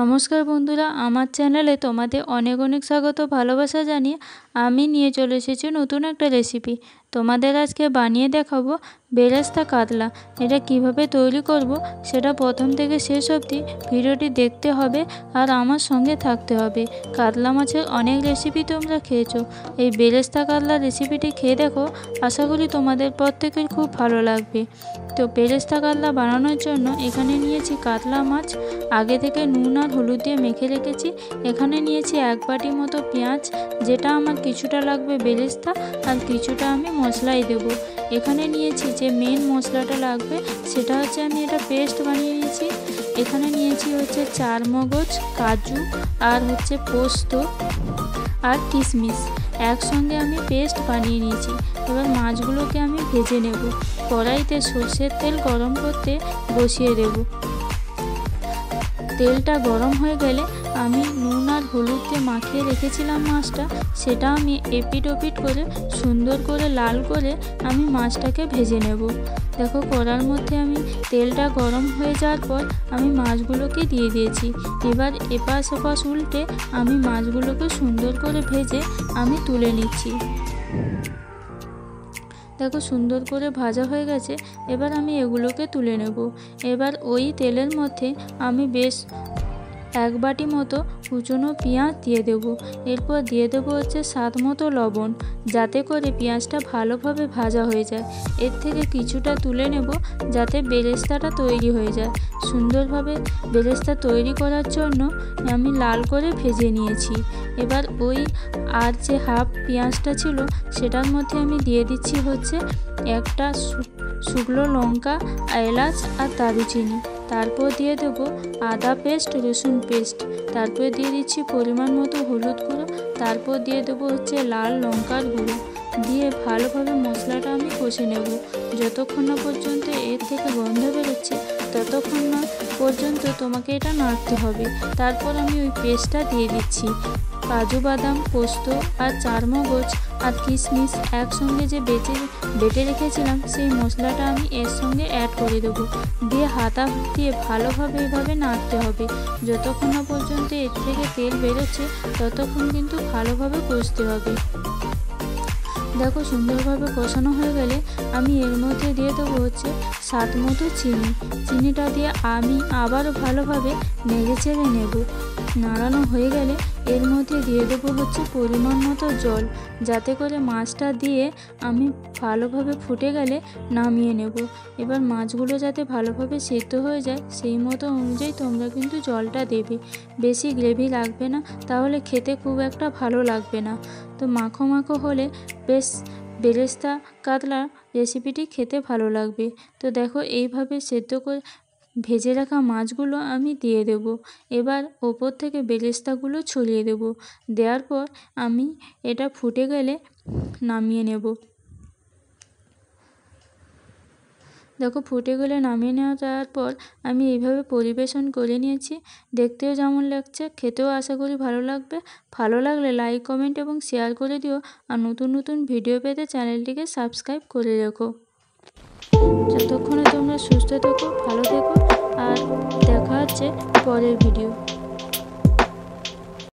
নমস্কার বন্ধুরা, আমার চ্যানেলে তোমাদের অনেক অনেক স্বাগত ভালোবাসা জানিয়ে আমি নিয়ে চলে এসেছি নতুন একটা রেসিপি। তোমাদের আজকে বানিয়ে দেখাবো বেরেস্তা কাতলা। এটা কিভাবে তৈরি করব সেটা প্রথম থেকে শেষ অবধি ভিডিওটি দেখতে হবে আর আমার সঙ্গে থাকতে হবে। কাতলা মাছের অনেক রেসিপি তোমরা খেয়েছো, এই বেরেস্তা কাতলা রেসিপিটি খেয়ে দেখো, আশা করি তোমাদের প্রত্যেকের খুব ভালো লাগবে। তো বেরেস্তা কাতলা বানানোর জন্য এখানে নিয়েছি কাতলা মাছ, আগে থেকে নুন আর হলুদ দিয়ে মেখে রেখেছি। এখানে নিয়েছি 1 বাটি মতো পেঁয়াজ, যেটা আমার কিছুটা লাগবে বেরেস্তা আর কিছুটা আমি মশলাই দেব। এখানে নিয়েছি যে মেন মশলাটা লাগবে সেটা হচ্ছে আমি এটা পেস্ট বানিয়ে নিয়েছি। এখানে নিয়েছি হচ্ছে 4 মগজ, কাজু আর হচ্ছে পোস্ত আর কিশমিশ একসঙ্গে আমি পেস্ট বানিয়ে নিয়েছি। এবার মাছগুলোকে আমি ভেজে নেব। কড়াইতে সর্ষের তেল গরম করতে বসিয়ে দেব। তেলটা গরম হয়ে গেলে আমি নুন আর হলুদ দিয়ে মাখিয়ে রেখেছিলাম মাছটা, সেটা আমি এপিট ওপিট করে সুন্দর করে লাল করে আমি মাছটাকে ভেজে নেব। দেখো কড়ার মধ্যে আমি তেলটা গরম হয়ে যাওয়ার পর আমি মাছগুলোকে দিয়ে দিয়েছি। এবার এপাশ ওপাশ উল্টে আমি মাছগুলোকে সুন্দর করে ভেজে আমি তুলে নিচ্ছি। দেখো সুন্দর করে ভাজা হয়ে গেছে, এবার আমি এগুলোকে তুলে নেব। এবার ওই তেলের মধ্যে আমি বেশ 1 বাটি মতো কুচনো পেঁয়াজ দিয়ে দেব। এরপর দিয়ে দেবো হচ্ছে স্বাদ মতো লবণ, যাতে করে পেঁয়াজটা ভালোভাবে ভাজা হয়ে যায়। এর থেকে কিছুটা তুলে নেব যাতে বেরেস্তাটা তৈরি হয়ে যায়। সুন্দরভাবে বেরেস্তা তৈরি করার জন্য আমি লাল করে ভেজে নিয়েছি। এবার ওই আর যে হাফ পেঁয়াজটা ছিল সেটার মধ্যে আমি দিয়ে দিচ্ছি হচ্ছে একটা শুকনো লঙ্কা, এলাচ আর দারুচিনি। তারপর দিয়ে দেবো আদা পেস্ট, রসুন পেস্ট। তারপর দিয়ে দিচ্ছি পরিমাণ মতো হলুদ গুঁড়ো। তারপর দিয়ে দেবো হচ্ছে লাল লঙ্কার গুঁড়ো। দিয়ে ভালোভাবে মশলাটা আমি কষে নেব। যতক্ষণ না পর্যন্ত এর থেকে গন্ধ বেরোচ্ছে ততক্ষণ না পর্যন্ত তোমাকে এটা নাড়তে হবে। তারপর আমি ওই পেস্টটা দিয়ে দিচ্ছি। কাজু বাদাম, পোস্ত আর 4 মগজ আর কিশমিশ একসঙ্গে যে বেটে রেখেছিলাম সেই মশলাটা আমি এর সঙ্গে অ্যাড করে দেবো। দিয়ে হাতা দিয়ে ভালোভাবে এভাবে নাড়তে হবে। যতক্ষণ না পর্যন্ত এর থেকে তেল বেরোচ্ছে ততক্ষণ কিন্তু ভালোভাবে কষতে হবে। দেখো সুন্দরভাবে কষানো হয়ে গেলে আমি এর মধ্যে দিয়ে দেবো হচ্ছে স্বাদ মতো চিনি। চিনিটা দিয়ে আমি আবারও ভালোভাবে নেড়ে চেড়ে নেব। নাড়ানো হয়ে গেলে এর মধ্যে দিয়ে দেবো হচ্ছে পরিমাণ মতো জল, যাতে করে মাছটা দিয়ে আমি ভালোভাবে ফুটে গেলে নামিয়ে নেব। এবার মাছগুলো যাতে ভালোভাবে সেদ্ধ হয়ে যায় সেই মতো অনুযায়ী তোমরা কিন্তু জলটা দেবে। বেশি গ্রেভি লাগবে না, তাহলে খেতে খুব একটা ভালো লাগবে না। তো মাখো মাখো হলে বেশ বেরেস্তা কাতলা রেসিপিটি খেতে ভালো লাগবে। তো দেখো এইভাবে সেদ্ধ করে ভেজে রাখা মাছগুলো আমি দিয়ে দেব। এবার ওপর থেকে বেরেস্তাগুলো ছড়িয়ে দেব। দেওয়ার পর আমি এটা ফুটে গেলে নামিয়ে নেব। দেখো ফুটে গেলে নামিয়ে নেওয়া যাওয়ার পর আমি এইভাবে পরিবেশন করে নিয়েছি। দেখতেও যেমন লাগছে, খেতেও আশা করি ভালো লাগবে। ভালো লাগলে লাইক, কমেন্ট এবং শেয়ার করে দিও। আর নতুন নতুন ভিডিও পেতে চ্যানেলটিকে সাবস্ক্রাইব করে রেখো। যতক্ষণে তোমরা সুস্থ থেকো, ভালো থেকো, আর দেখা হচ্ছে পরের ভিডিও।